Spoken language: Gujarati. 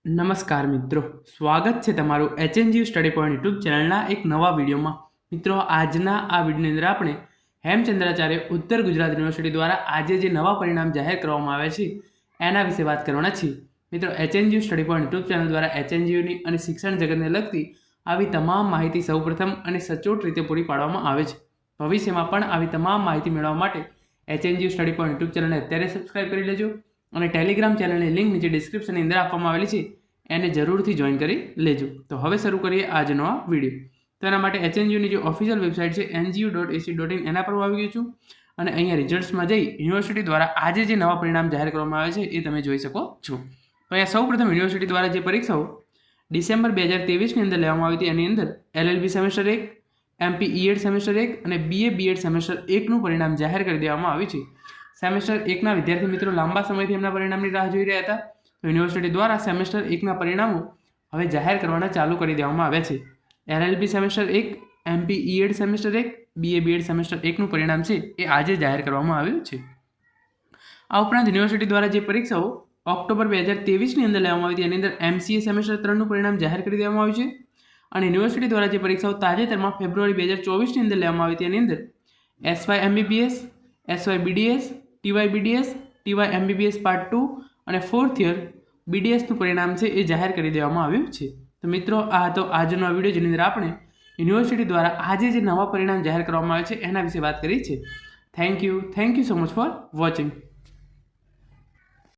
નમસ્કાર મિત્રો, સ્વાગત છે તમારું એચએનજીયુ સ્ટડી પોઈન્ટ યુટ્યુબ ચેનલના એક નવા વિડીયોમાં. મિત્રો, આજના આ વિડીયોની અંદર આપણે હેમચંદ્રાચાર્ય ઉત્તર ગુજરાત યુનિવર્સિટી દ્વારા આજે જે નવા પરિણામ જાહેર કરવામાં આવે છે એના વિશે વાત કરવાના છીએ. મિત્રો, HNGU study point YouTube channel દ્વારા એચએનજીયુની અને શિક્ષણ જગતને લગતી આવી તમામ માહિતી સૌપ્રથમ અને સચોટ રીતે પૂરી પાડવામાં આવે છે. ભવિષ્યમાં પણ આવી તમામ માહિતી મેળવવા માટે એચએનજીયુ સ્ટડી પોઈન્ટ યુટ્યુબ ચેનલને અત્યારે સબસ્ક્રાઇબ કરી લેજો અને ટેલિગ્રામ ચેનલની લિંક નીચે ડિસ્ક્રિપ્શનની અંદર આપવામાં આવેલી છે, એને જરૂરથી જોઈન કરી લેજો. તો હવે શરૂ કરીએ આજનો આ વિડીયો. તો એના માટે એચએનજીયુની જે ઓફિશિયલ વેબસાઇટ છે ngu.ac.in એના પર હું આવી ગયો છું અને અહીંયા રિઝલ્ટ્સમાં જઈ યુનિવર્સિટી દ્વારા આજે જે નવા પરિણામ જાહેર કરવામાં આવે છે એ તમે જોઈ શકો છો. તો અહીંયા સૌપ્રથમ યુનિવર્સિટી દ્વારા જે પરીક્ષાઓ ડિસેમ્બર 2023ની અંદર લેવામાં આવી હતી એની અંદર LLB semester 1, MP EAD semester 1 અને BA BEd સેમેસ્ટર 1નું પરિણામ જાહેર કરી દેવામાં આવ્યું છે. સેમેસ્ટર 1ના વિદ્યાર્થી મિત્રો લાંબા સમયથી એમના પરિણામની રાહ જોઈ રહ્યા હતા. તો યુનિવર્સિટી દ્વારા સેમેસ્ટર 1ના પરિણામો હવે જાહેર કરવાના ચાલુ કરી દેવામાં આવ્યા છે. LLB semester 1, MP EAD semester 1, BA BEd semester 1નું પરિણામ છે એ આજે જાહેર કરવામાં આવ્યું છે. આ ઉપરાંત યુનિવર્સિટી દ્વારા જે પરીક્ષાઓ ઓક્ટોબર 2023ની અંદર લેવામાં આવી હતી એની અંદર MCA સેમેસ્ટર 3નું પરિણામ જાહેર કરી દેવામાં આવ્યું છે અને યુનિવર્સિટી દ્વારા જે પરીક્ષાઓ તાજેતરમાં ફેબ્રુઆરી 2024ની અંદર લેવામાં આવી હતી એની અંદર SY MBBS, SY BDS, TY BDS, TY MBBS part 2 અને 4th યર BDSનું પરિણામ છે એ જાહેર કરી દેવામાં આવ્યું છે. તો મિત્રો, આ હતો આજનો વિડીયો જેની અંદર આપણે યુનિવર્સિટી દ્વારા આજે જે નવા પરિણામ જાહેર કરવામાં આવે છે એના વિશે વાત કરી છે. Thank you so much for watching.